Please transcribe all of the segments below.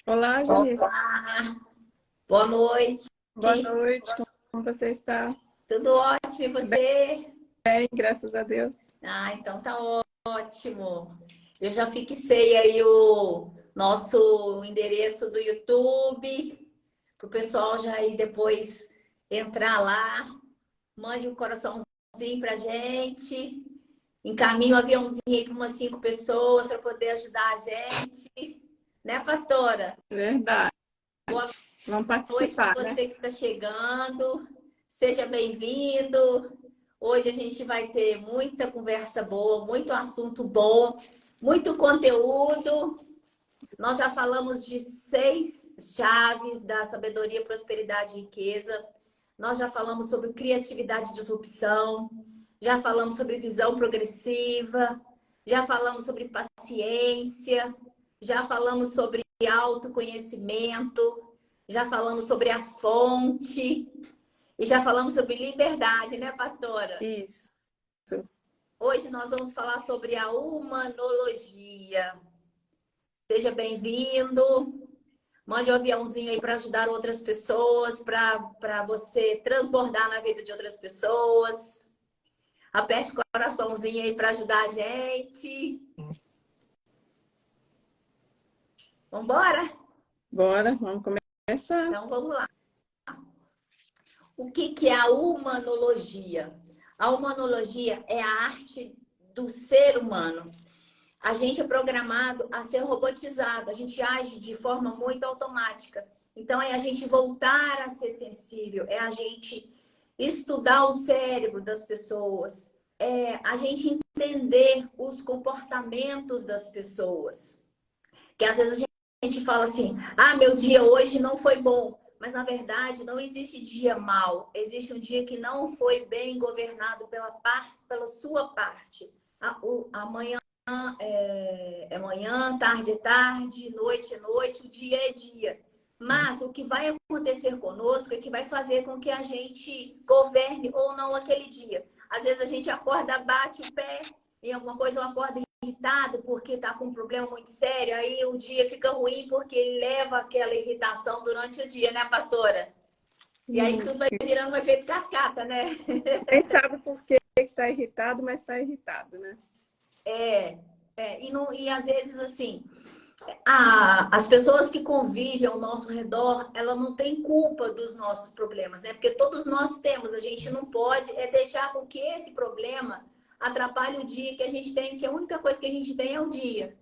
Olá, Janice. Olá, boa noite. Boa noite. Como você está? Tudo ótimo, e você? Bem, graças a Deus. Ah, então tá ótimo. Eu já fixei aí o nosso endereço do YouTube, para o pessoal já aí depois entrar lá, mande um coraçãozinho pra gente, encaminhe um aviãozinho aí para umas 5 pessoas para poder ajudar a gente, né, pastora? Verdade. Boa Vamos noite para participar, né? você que está chegando. Seja bem-vindo. Hoje a gente vai ter muita conversa boa, muito assunto bom, muito conteúdo. Nós já falamos de 6 chaves da sabedoria, prosperidade e riqueza. Nós já falamos sobre criatividade e disrupção. Já falamos sobre visão progressiva. Já falamos sobre paciência. Já falamos sobre autoconhecimento. Já falamos sobre a fonte. E já falamos sobre liberdade, né, pastora? Isso. Hoje nós vamos falar sobre a humanologia. Seja bem-vindo. Mande um aviãozinho aí para ajudar outras pessoas, para você transbordar na vida de outras pessoas. Aperte o coraçãozinho aí para ajudar a gente. Vamos embora? Bora, vamos começar. Então vamos lá. O que é a humanologia? A humanologia é a arte do ser humano. A gente é programado a ser robotizado, a gente age de forma muito automática. Então, é a gente voltar a ser sensível, é a gente estudar o cérebro das pessoas, é a gente entender os comportamentos das pessoas. Que às vezes a gente fala assim, ah, meu dia hoje não foi bom. Mas, na verdade, não existe dia mau. Existe um dia que não foi bem governado pela sua parte. Amanhã é manhã, tarde é tarde, noite é noite, o dia é dia. Mas o que vai acontecer conosco é que vai fazer com que a gente governe ou não aquele dia. Às vezes a gente acorda, bate o pé em alguma coisa, ou acorda irritado porque está com um problema muito sério, aí o dia fica ruim porque ele leva aquela irritação durante o dia, né, pastora? E aí tudo vai virando um efeito cascata, né? Nem sabe por que está irritado, mas está irritado, né? E às vezes, assim, as pessoas que convivem ao nosso redor, ela não tem culpa dos nossos problemas, né? Porque todos nós temos, a gente não pode deixar com que esse problema atrapalhe o dia que a gente tem, que a única coisa que a gente tem é o dia.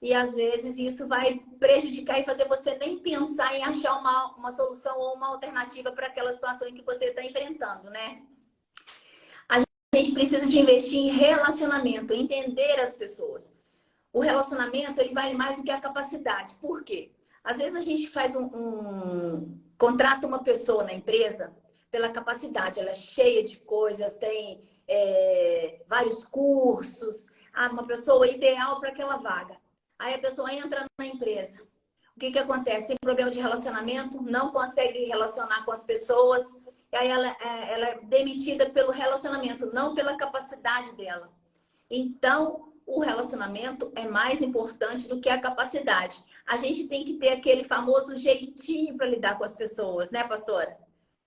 E às vezes isso vai prejudicar e fazer você nem pensar em achar uma solução ou uma alternativa para aquela situação em que você está enfrentando, né? A gente precisa de investir em relacionamento, entender as pessoas. O relacionamento, ele vale mais do que a capacidade. Por quê? Às vezes a gente faz contrata uma pessoa na empresa pela capacidade. Ela é cheia de coisas, tem vários cursos. Uma pessoa ideal para aquela vaga. Aí a pessoa entra na empresa. O que acontece? Tem problema de relacionamento, não consegue relacionar com as pessoas. E aí ela é demitida pelo relacionamento, não pela capacidade dela. Então, o relacionamento é mais importante do que a capacidade. A gente tem que ter aquele famoso jeitinho para lidar com as pessoas, né, pastora?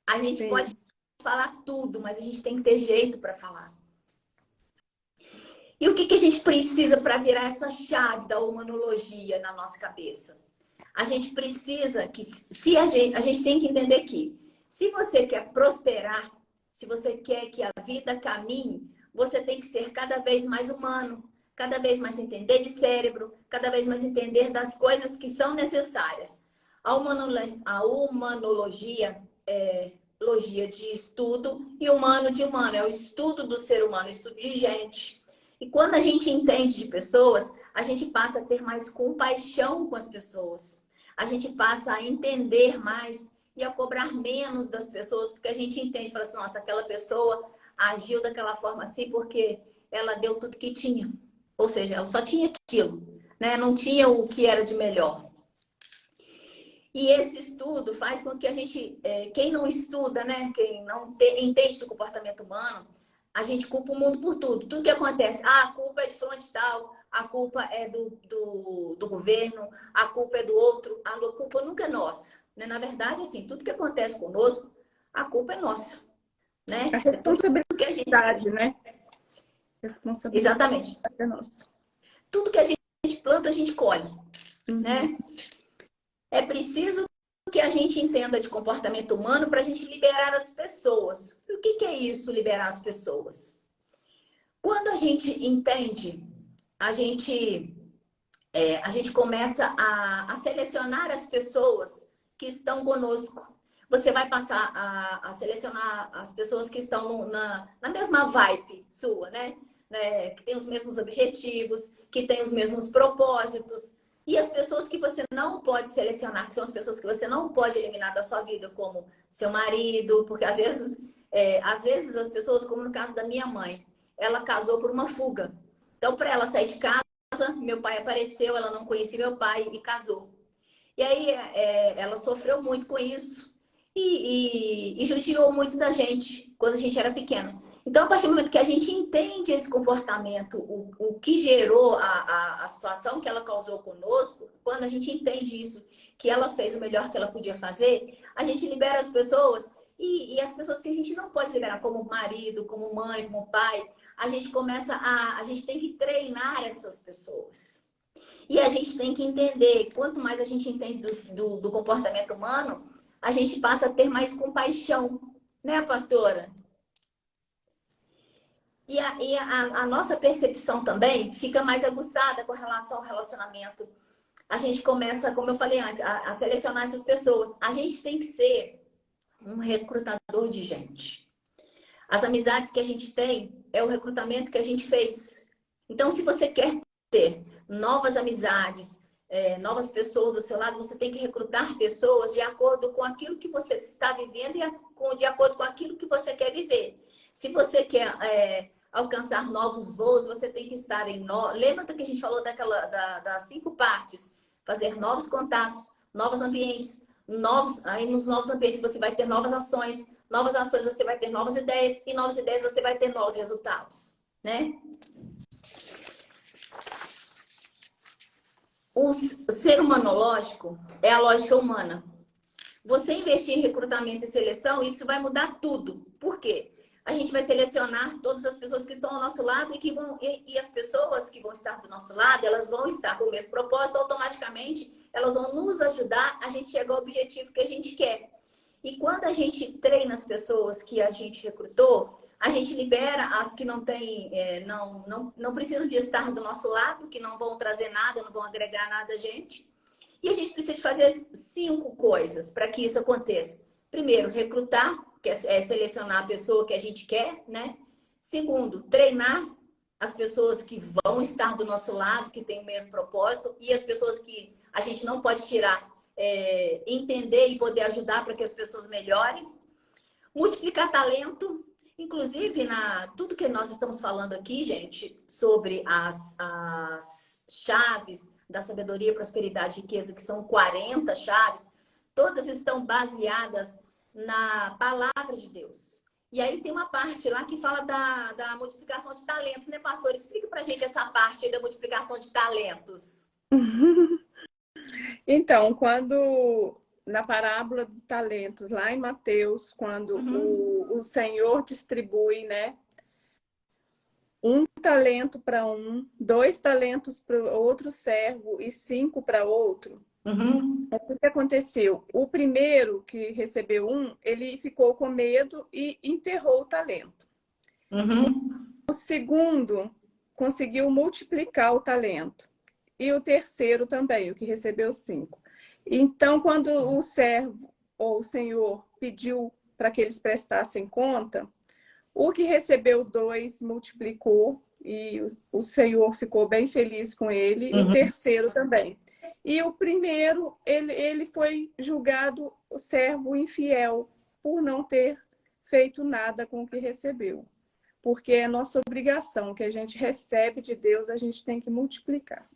A gente Sim. pode falar tudo, mas a gente tem que ter jeito para falar. E o que a gente precisa para virar essa chave da humanologia na nossa cabeça? A gente precisa que, se a gente tem que entender que, se você quer prosperar, se você quer que a vida caminhe, você tem que ser cada vez mais humano, cada vez mais entender de cérebro, cada vez mais entender das coisas que são necessárias. A humanologia é logia de estudo e humano de humano, é o estudo do ser humano, estudo de gente. E quando a gente entende de pessoas, a gente passa a ter mais compaixão com as pessoas. A gente passa a entender mais e a cobrar menos das pessoas, porque a gente entende, fala assim, nossa, aquela pessoa agiu daquela forma assim porque ela deu tudo que tinha. Ou seja, ela só tinha aquilo, né? Não tinha o que era de melhor. E esse estudo faz com que a gente, quem não estuda, né? Quem não entende do comportamento humano, a gente culpa o mundo por tudo. Tudo que acontece, a culpa é de fulano de tal, a culpa é do governo, a culpa é do outro, a culpa nunca é nossa. Né? Na verdade, assim, tudo que acontece conosco, a culpa é nossa. A Né? É tudo que a gente... responsabilidade, né? Responsabilidade Exatamente. é nossa. Tudo que a gente planta, a gente colhe. Uhum. Né? É preciso que a gente entenda de comportamento humano para a gente liberar as pessoas. E o que é isso, liberar as pessoas? Quando a gente entende, a gente começa a selecionar as pessoas que estão conosco. Você vai passar a selecionar as pessoas que estão na mesma vibe sua, né? Que tem os mesmos objetivos, que tem os mesmos propósitos. E as pessoas que você não pode selecionar, que são as pessoas que você não pode eliminar da sua vida, como seu marido, porque às vezes as pessoas, como no caso da minha mãe, ela casou por uma fuga. Então, para ela sair de casa, meu pai apareceu, ela não conhecia meu pai e casou. E aí ela sofreu muito com isso e judiou muito da gente quando a gente era pequeno. Então, a partir do momento que a gente entende esse comportamento, o que gerou a situação que ela causou conosco, quando a gente entende isso, que ela fez o melhor que ela podia fazer, a gente libera as pessoas e as pessoas que a gente não pode liberar, como marido, como mãe, como pai, a gente a gente tem que treinar essas pessoas. E a gente tem que entender, quanto mais a gente entende do comportamento humano, a gente passa a ter mais compaixão, né, pastora? E a nossa percepção também fica mais aguçada com relação ao relacionamento. A gente começa, como eu falei antes, a selecionar essas pessoas. A gente tem que ser um recrutador de gente. As amizades que a gente tem é o recrutamento que a gente fez. Então, se você quer ter novas amizades, novas pessoas do seu lado, você tem que recrutar pessoas de acordo com aquilo que você está vivendo e de acordo com aquilo que você quer viver. Se você quer alcançar novos voos, você tem que estar em... Lembra que a gente falou das 5 partes? Fazer novos contatos, novos ambientes. Aí nos novos ambientes você vai ter novas ações. Novas ações você vai ter novas ideias. E novas ideias você vai ter novos resultados. Né? O ser humanológico é a lógica humana. Você investir em recrutamento e seleção, isso vai mudar tudo. Por quê? A gente vai selecionar todas as pessoas que estão ao nosso lado e as pessoas que vão estar do nosso lado, elas vão estar com o mesmo propósito, automaticamente elas vão nos ajudar a gente chegar ao objetivo que a gente quer. E quando a gente treina as pessoas que a gente recrutou, a gente libera as que não têm, não precisam de estar do nosso lado, que não vão trazer nada, não vão agregar nada a gente. E a gente precisa de fazer 5 coisas para que isso aconteça. Primeiro, recrutar, que é selecionar a pessoa que a gente quer, né? Segundo, treinar as pessoas que vão estar do nosso lado, que têm o mesmo propósito, e as pessoas que a gente não pode tirar, entender e poder ajudar para que as pessoas melhorem. Multiplicar talento. Inclusive, tudo que nós estamos falando aqui, gente, sobre as chaves da sabedoria, prosperidade e riqueza, que são 40 chaves, todas estão baseadas na palavra de Deus. E aí tem uma parte lá que fala da multiplicação de talentos, né, pastor? Explica pra gente essa parte aí da multiplicação de talentos. Então, quando na parábola dos talentos, lá em Mateus, quando o Senhor distribui, né, 1 talento para 2 talentos para outro servo e 5 para outro. O que aconteceu? O primeiro que recebeu 1, ele ficou com medo e enterrou o talento. O segundo conseguiu multiplicar o talento. E o terceiro também, o que recebeu 5. Então, quando o servo ou o senhor pediu para que eles prestassem conta, o que recebeu 2 multiplicou e o senhor ficou bem feliz com ele, e o terceiro também. E o primeiro, ele foi julgado o servo infiel por não ter feito nada com o que recebeu. Porque é nossa obrigação, que a gente recebe de Deus, a gente tem que multiplicar.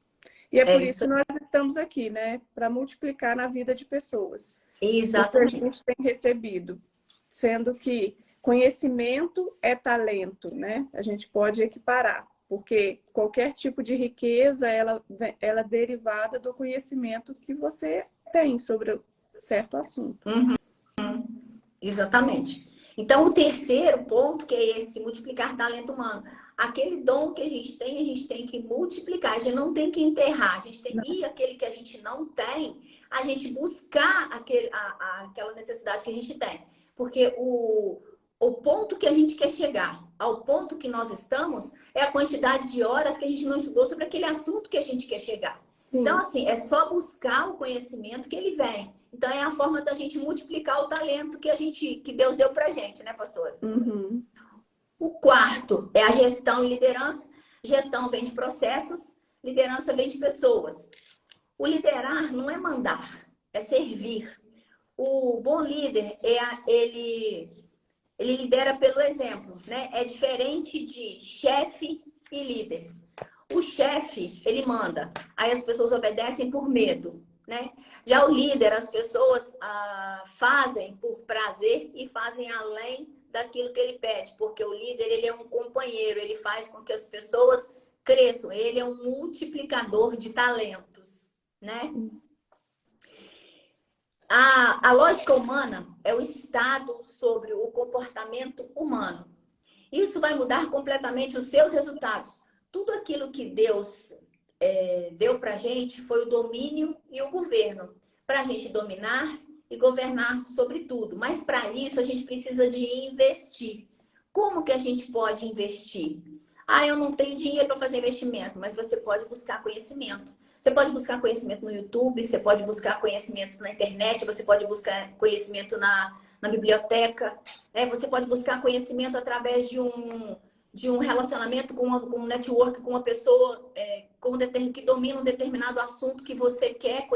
E é por isso que nós estamos aqui, né? Para multiplicar na vida de pessoas. Exatamente. O que a gente tem recebido. Sendo que conhecimento é talento, né? A gente pode equiparar, porque qualquer tipo de riqueza, ela é derivada do conhecimento que você tem sobre certo assunto. Exatamente. Então, o terceiro ponto, que é esse, multiplicar talento humano. Aquele dom que a gente tem que multiplicar. A gente não tem que enterrar. A gente tem que ir aquele que a gente não tem, a gente buscar aquela necessidade que a gente tem. Porque o ponto que a gente quer chegar, ao ponto que nós estamos, é a quantidade de horas que a gente não estudou sobre aquele assunto que a gente quer chegar. Sim. Então, assim, é só buscar o conhecimento que ele vem. Então, é a forma da gente multiplicar o talento que Deus deu pra gente, né, pastora? Uhum. O quarto é a gestão e liderança. Gestão vem de processos, liderança vem de pessoas. O liderar não é mandar, é servir. O bom líder, ele lidera pelo exemplo, né? É diferente de chefe e líder. O chefe, ele manda, aí as pessoas obedecem por medo, né? Já o líder, as pessoas fazem por prazer e fazem além daquilo que ele pede, porque o líder, ele é um companheiro, ele faz com que as pessoas cresçam, ele é um multiplicador de talentos, né? A lógica humana é o estado sobre o comportamento humano. Isso vai mudar completamente os seus resultados. Tudo aquilo que Deus deu para a gente foi o domínio e o governo. Para a gente dominar e governar sobre tudo. Mas para isso a gente precisa de investir. Como que a gente pode investir? Eu não tenho dinheiro para fazer investimento, mas você pode buscar conhecimento. Você pode buscar conhecimento no YouTube, você pode buscar conhecimento na internet, você pode buscar conhecimento na biblioteca, né? Você pode buscar conhecimento através de um relacionamento com um network, com uma pessoa que domina um determinado assunto que você quer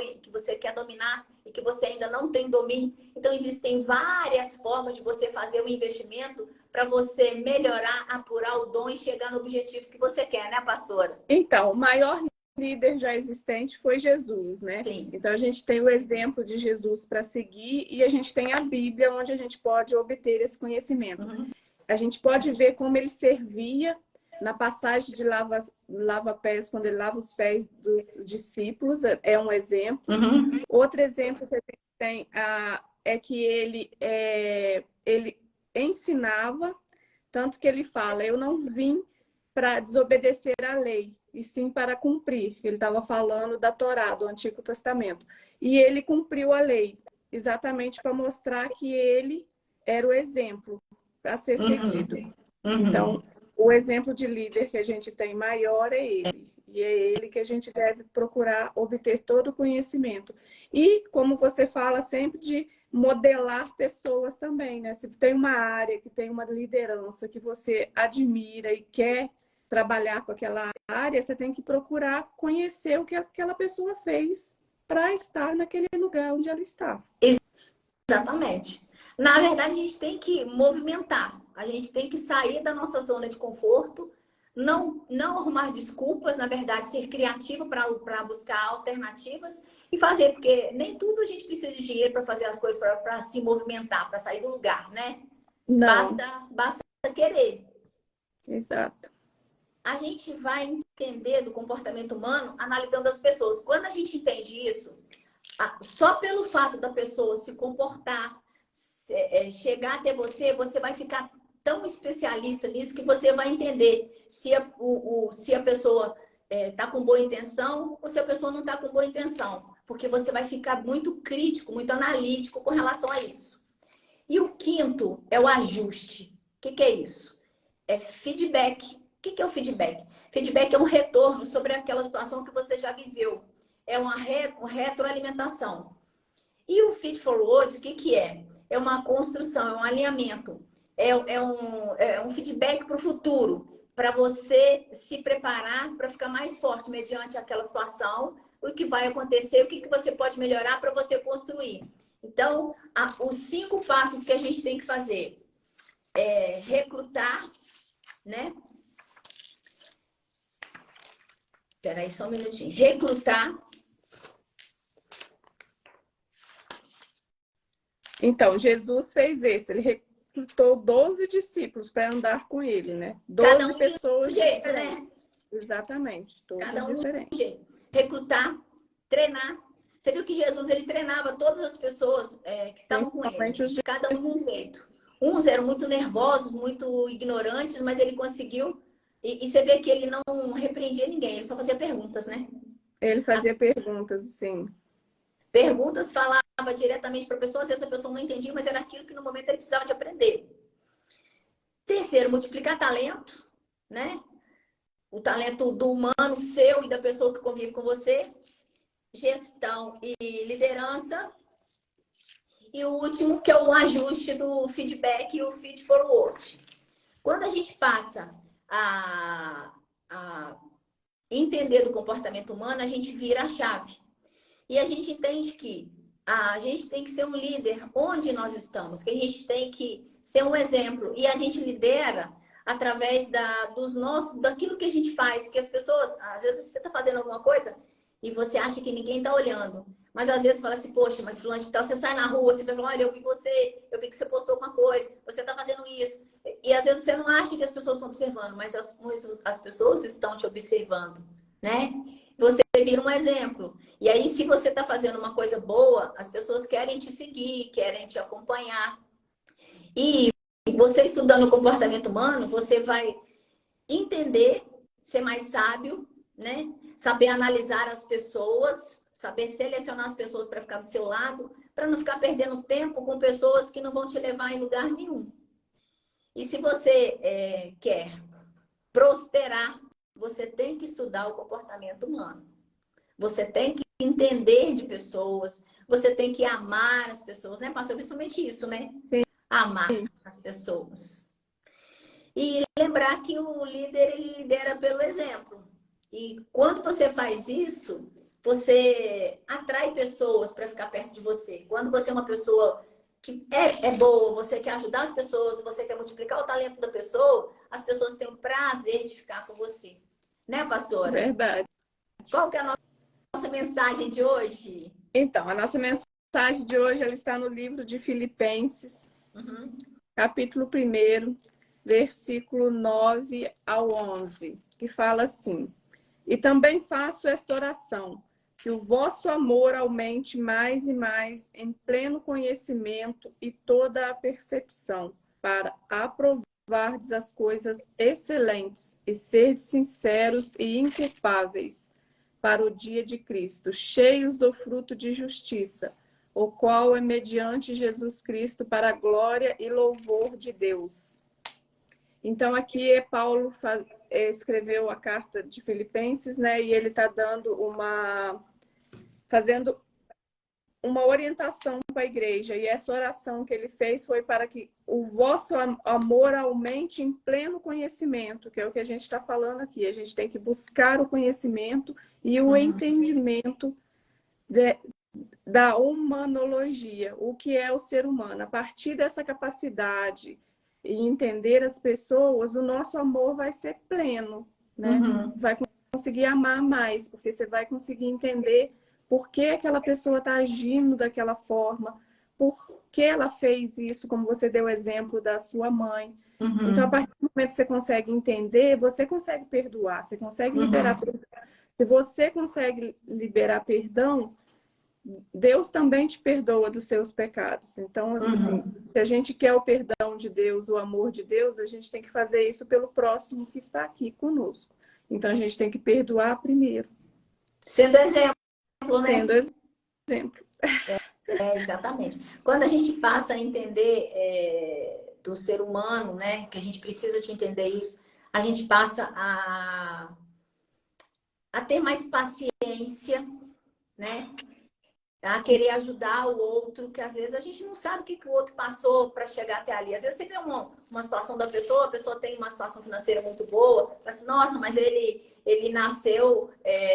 dominar e que você ainda não tem domínio. Então, existem várias formas de você fazer um investimento para você melhorar, apurar o dom e chegar no objetivo que você quer, né, pastora? Então, o maior líder já existente foi Jesus, né? Sim. Então, a gente tem o exemplo de Jesus para seguir e a gente tem a Bíblia, onde a gente pode obter esse conhecimento. Uhum. A gente pode ver como ele servia na passagem de lava-pés, quando ele lava os pés dos discípulos, é um exemplo. Uhum. Outro exemplo que a gente tem é que ele ensinava, tanto que ele fala, eu não vim para desobedecer a lei, e sim para cumprir. Ele estava falando da Torá, do Antigo Testamento. E ele cumpriu a lei, exatamente para mostrar que ele era o exemplo para ser seguido. Uhum. Então, o exemplo de líder que a gente tem maior é ele. E é ele que a gente deve procurar obter todo o conhecimento. E, como você fala, sempre de modelar pessoas também, né? Se tem uma área que tem uma liderança que você admira e quer trabalhar com aquela área, você tem que procurar conhecer o que aquela pessoa fez para estar naquele lugar onde ela está. Exatamente. Na verdade, a gente tem que movimentar. A gente tem que sair da nossa zona de conforto, não arrumar desculpas, na verdade, ser criativo para buscar alternativas e fazer, porque nem tudo a gente precisa de dinheiro para fazer as coisas, para se movimentar, para sair do lugar, né? Não. Basta querer. Exato. A gente vai entender do comportamento humano analisando as pessoas. Quando a gente entende isso, só pelo fato da pessoa se comportar, chegar até você, você vai ficar tão especialista nisso que você vai entender se a pessoa está com boa intenção ou se a pessoa não está com boa intenção. Porque você vai ficar muito crítico, muito analítico com relação a isso. E o quinto é o ajuste. O que é isso? É feedback. O que é o feedback? Feedback é um retorno sobre aquela situação que você já viveu. É uma retroalimentação. E o feed forward, o que é? É uma construção, é um alinhamento. É um feedback para o futuro, para você se preparar para ficar mais forte mediante aquela situação, o que vai acontecer, o que você pode melhorar para você construir. Então, os 5 passos que a gente tem que fazer é recrutar, né? Espera aí só um minutinho. Recrutar. Então, Jesus fez esse. recrutou 12 discípulos para andar com ele, né? Cada 12 um de pessoas um jeito, diferentes. né? Exatamente, todos Cada um de um diferentes. jeito. Recrutar, treinar. Você viu que Jesus ele treinava todas as pessoas que estavam com ele. Principalmente os Cada um de um jeito. Uns eram muito nervosos, muito ignorantes, mas ele conseguiu. E você vê que ele não repreendia ninguém, ele só fazia perguntas, né? Ele fazia perguntas, assim. Perguntas, falava diretamente para a pessoa, às vezes a pessoa não entendia, mas era aquilo que no momento ele precisava de aprender. Terceiro, multiplicar talento, né? O talento do humano seu e da pessoa que convive com você. Gestão e liderança. E o último, que é o ajuste do feedback e o feed forward. Quando a gente passa a entender do comportamento humano, a gente vira a chave. E a gente entende que a gente tem que ser um líder onde nós estamos, que a gente tem que ser um exemplo. E a gente lidera através daquilo que a gente faz, que as pessoas, às vezes você está fazendo alguma coisa e você acha que ninguém está olhando. Mas às vezes fala assim, poxa, mas fulano de tal, você sai na rua, você vai falar, olha, eu vi que você postou alguma coisa, você está fazendo isso. E às vezes você não acha que as pessoas estão observando, mas as pessoas estão te observando, né? Você vira um exemplo. E aí, se você está fazendo uma coisa boa, as pessoas querem te seguir, querem te acompanhar. E você estudando o comportamento humano, você vai entender, ser mais sábio, né? Saber analisar as pessoas, saber selecionar as pessoas para ficar do seu lado, para não ficar perdendo tempo com pessoas que não vão te levar em lugar nenhum. E se você quer prosperar, você tem que estudar o comportamento humano. Você tem que entender de pessoas, você tem que amar as pessoas, né, pastor? Principalmente isso, né? Sim. Amar as pessoas. E lembrar que o líder, ele lidera pelo exemplo. E quando você faz isso, você atrai pessoas para ficar perto de você. Quando você é uma pessoa que é boa, você quer ajudar as pessoas, você quer multiplicar o talento da pessoa, as pessoas têm o prazer de ficar com você. Né, pastora? Verdade. Qual que é a nossa mensagem de hoje? Então, a nossa mensagem de hoje ela está no livro de Filipenses, capítulo 1, versículo 9 ao 11, que fala assim: E também faço esta oração, que o vosso amor aumente mais e mais em pleno conhecimento e toda a percepção, para aprovardes as coisas excelentes e serdes sinceros e inculpáveis para o dia de Cristo, cheios do fruto de justiça, o qual é mediante Jesus Cristo para a glória e louvor de Deus. Então, aqui Paulo escreveu a carta de Filipenses, né? E ele está fazendo uma orientação para a igreja. E essa oração que ele fez foi para que o vosso amor aumente em pleno conhecimento, que é o que a gente está falando aqui. A gente tem que buscar o conhecimento e o entendimento da humanologia, o que é o ser humano. A partir dessa capacidade e entender as pessoas, o nosso amor vai ser pleno, né? Vai conseguir amar mais, porque você vai conseguir entender por que aquela pessoa está agindo daquela forma, por que ela fez isso, como você deu o exemplo da sua mãe. Então, a partir do momento que você consegue entender, você consegue perdoar, você consegue liberar perdão. Se você consegue liberar perdão, Deus também te perdoa dos seus pecados. Então, assim, se a gente quer o perdão de Deus, o amor de Deus, a gente tem que fazer isso pelo próximo que está aqui conosco. Então, a gente tem que perdoar primeiro. Sendo exemplo, né? Sendo exemplo. Exatamente. Quando a gente passa a entender do ser humano, né, que a gente precisa de entender isso, a gente passa a ter mais paciência, né? A querer ajudar o outro, que às vezes a gente não sabe o que o outro passou para chegar até ali. Às vezes você vê uma situação da pessoa, a pessoa tem uma situação financeira muito boa, fala assim, nossa, mas ele nasceu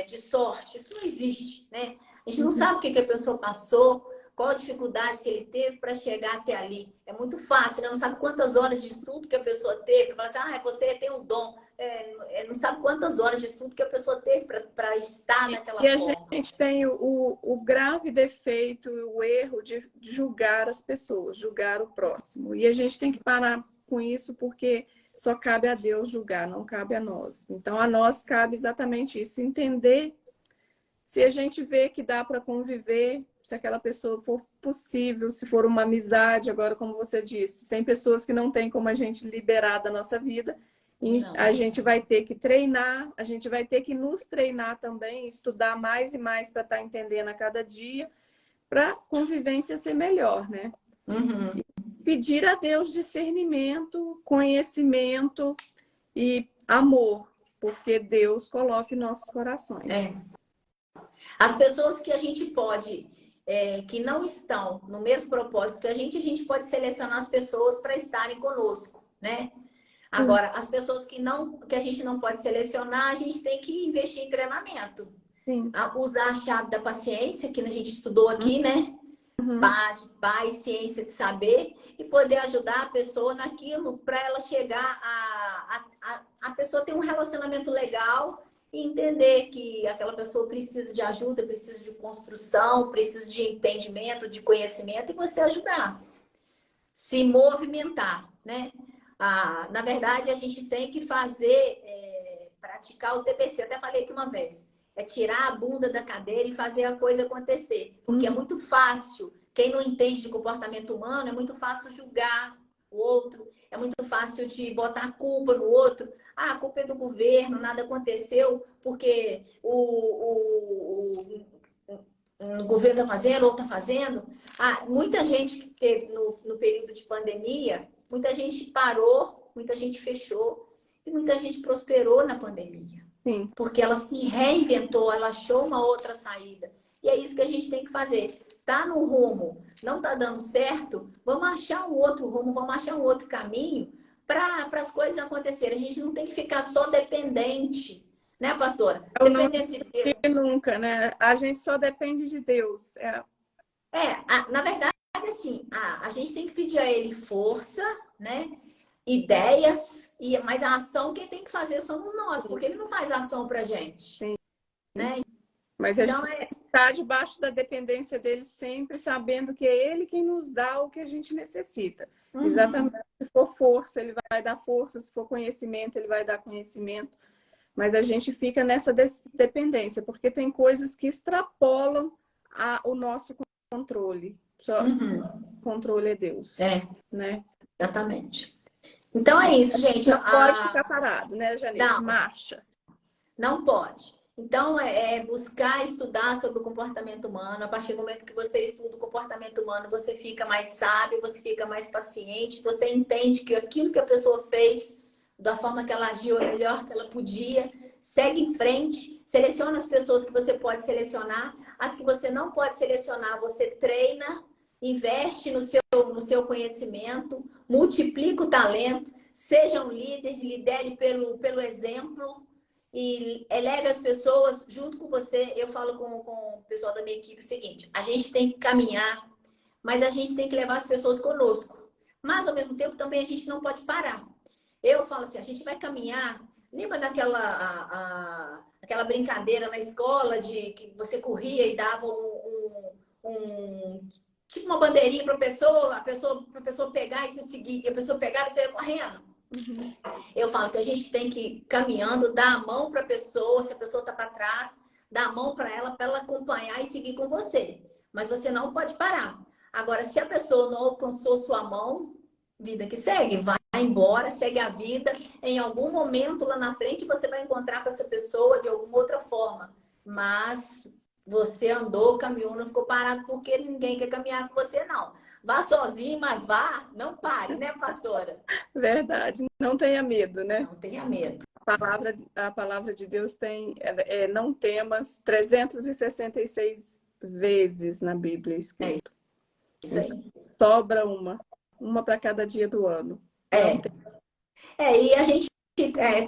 de sorte. Isso não existe, né? A gente não sabe o que a pessoa passou, qual a dificuldade que ele teve para chegar até ali. É muito fácil, né? Não sabe quantas horas de estudo que a pessoa teve. Fala assim, você tem o dom. não sabe quantas horas de estudo que a pessoa teve para estar naquela E a forma. gente tem o grave defeito, o erro de julgar as pessoas, julgar o próximo. E a gente tem que parar com isso, porque só cabe a Deus julgar, não cabe a nós. Então, a nós cabe exatamente isso, entender se a gente vê que dá para conviver, se aquela pessoa for possível, se for uma amizade, agora, como você disse, tem pessoas que não tem como a gente liberar da nossa vida, e Não. a gente vai ter que treinar, a gente vai ter que nos treinar também, estudar mais e mais para estar entendendo a cada dia, para a convivência ser melhor, né? Uhum. Pedir a Deus discernimento, conhecimento e amor, porque Deus coloca em nossos corações. As pessoas que a gente pode, que não estão no mesmo propósito que a gente pode selecionar as pessoas para estarem conosco, né? Agora, as pessoas que a gente não pode selecionar, a gente tem que investir em treinamento. Sim. Usar a chave da paciência, que a gente estudou aqui, né? Uhum. Paz, ciência de saber, e poder ajudar a pessoa naquilo para ela chegar a pessoa ter um relacionamento legal e entender que aquela pessoa precisa de ajuda, precisa de construção, precisa de entendimento, de conhecimento, e você ajudar. Se movimentar, né? Na verdade, a gente tem que praticar o TPC. Eu até falei aqui uma vez. É tirar a bunda da cadeira e fazer a coisa acontecer. Porque é muito fácil. Quem não entende de comportamento humano, é muito fácil julgar o outro. É muito fácil de botar a culpa no outro. A culpa é do governo, nada aconteceu porque o governo está fazendo ou está fazendo. Muita gente que teve no período de pandemia, muita gente parou, muita gente fechou e muita gente prosperou na pandemia. Sim. Porque ela se reinventou, ela achou uma outra saída. E é isso que a gente tem que fazer. Tá no rumo, não tá dando certo, vamos achar um outro rumo, vamos achar um outro caminho para as coisas acontecerem. A gente não tem que ficar só dependente, né, pastora? Dependente de Deus. Nunca, né? A gente só depende de Deus. Na verdade, assim, a gente tem que pedir a Ele força, né? Ideias, mas a ação quem tem que fazer somos nós, porque Ele não faz ação pra gente. Sim. Né? Mas então, a gente está debaixo da dependência dele sempre, sabendo que é Ele quem nos dá o que a gente necessita. Uhum. Exatamente. Se for força, Ele vai dar força. Se for conhecimento, Ele vai dar conhecimento. Mas a gente fica nessa dependência, porque tem coisas que extrapolam o nosso controle. Só o controle é Deus. Né? Exatamente. Então é isso, gente. Não pode ficar parado, né, Janice? Não. Marcha. Não pode. Então, é buscar estudar sobre o comportamento humano. A partir do momento que você estuda o comportamento humano, você fica mais sábio, você fica mais paciente, você entende que aquilo que a pessoa fez, da forma que ela agiu, é melhor que ela podia. Segue em frente, seleciona as pessoas que você pode selecionar. As que você não pode selecionar, você treina, investe no seu conhecimento, multiplica o talento, seja um líder, lidere pelo exemplo. E eleve as pessoas junto com você. Eu falo com o pessoal da minha equipe o seguinte: a gente tem que caminhar, mas a gente tem que levar as pessoas conosco. Mas, ao mesmo tempo, também a gente não pode parar. Eu falo assim, a gente vai caminhar. Lembra daquela aquela brincadeira na escola de que você corria e dava tipo uma bandeirinha para a pessoa pegar e você seguir, e a pessoa pegar e sair correndo? Uhum. Eu falo que a gente tem que ir caminhando, dar a mão para a pessoa, se a pessoa está para trás, dar a mão para ela acompanhar e seguir com você. Mas você não pode parar. Agora, se a pessoa não alcançou sua mão, vida que segue, vai embora, segue a vida. Em algum momento lá na frente você vai encontrar com essa pessoa de alguma outra forma. Mas você andou, caminhou, não ficou parado porque ninguém quer caminhar com você, não. Vá sozinho, mas vá, não pare, né, pastora? Verdade. Não tenha medo, né? Não tenha medo. A palavra de Deus tem, não temas, 366 vezes na Bíblia escrito. Isso aí. Sobra uma para cada dia do ano. E a gente,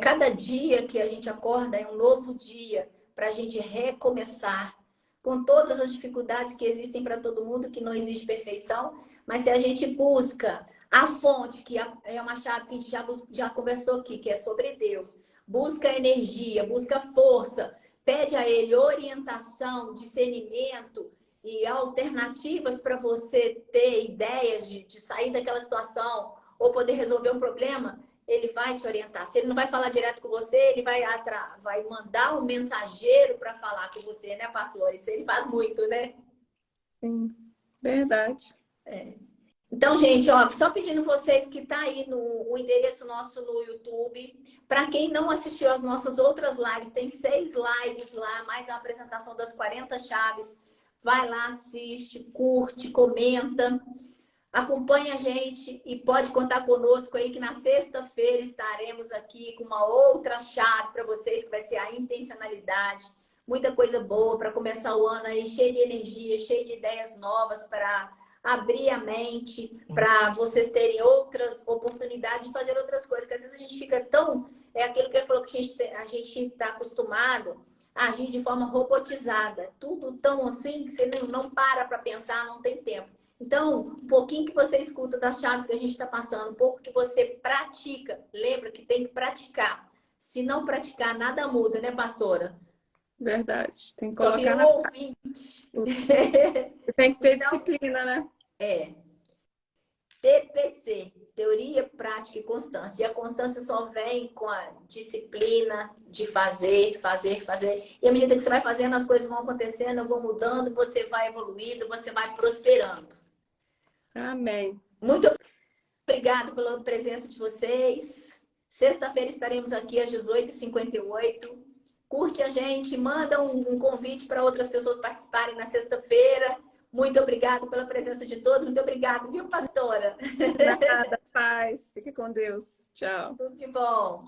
cada dia que a gente acorda é um novo dia para a gente recomeçar. Com todas as dificuldades que existem para todo mundo, que não existe perfeição, mas se a gente busca a fonte, que é uma chave que a gente já conversou aqui, que é sobre Deus, busca energia, busca força, pede a ele orientação, discernimento e alternativas para você ter ideias de sair daquela situação ou poder resolver um problema, ele vai te orientar. Se ele não vai falar direto com você, ele vai mandar um mensageiro para falar com você, né, pastor? Isso ele faz muito, né? Sim, verdade. Então, gente, ó, só pedindo vocês que tá aí o endereço nosso no YouTube. Para quem não assistiu às nossas outras lives, tem 6 lives lá, mais a apresentação das 40 chaves. Vai lá, assiste, curte, comenta. Acompanhe a gente e pode contar conosco aí que na sexta-feira estaremos aqui com uma outra chave para vocês, que vai ser a intencionalidade. Muita coisa boa para começar o ano aí, cheio de energia, cheio de ideias novas para abrir a mente, para vocês terem outras oportunidades de fazer outras coisas. Porque às vezes a gente fica tão... É aquilo que ele falou, que a gente está acostumado a agir de forma robotizada. Tudo tão assim que você não para pensar, não tem tempo. Então, um pouquinho que você escuta das chaves que a gente está passando, um pouco que você pratica. Lembra que tem que praticar. Se não praticar, nada muda, né, pastora? Verdade. Tem que Só colocar virou ouvinte. Tem que ter Então, disciplina, né? TPC, teoria, prática e constância. E a constância só vem com a disciplina de fazer. E à medida que você vai fazendo, as coisas vão acontecendo, vão mudando, você vai evoluindo, você vai prosperando. Amém. Muito obrigada pela presença de vocês. Sexta-feira estaremos aqui às 18h58. Curte a gente, manda um convite para outras pessoas participarem na sexta-feira. Muito obrigada pela presença de todos. Muito obrigada, viu, pastora? Nada, paz. Fique com Deus. Tchau. Tudo de bom.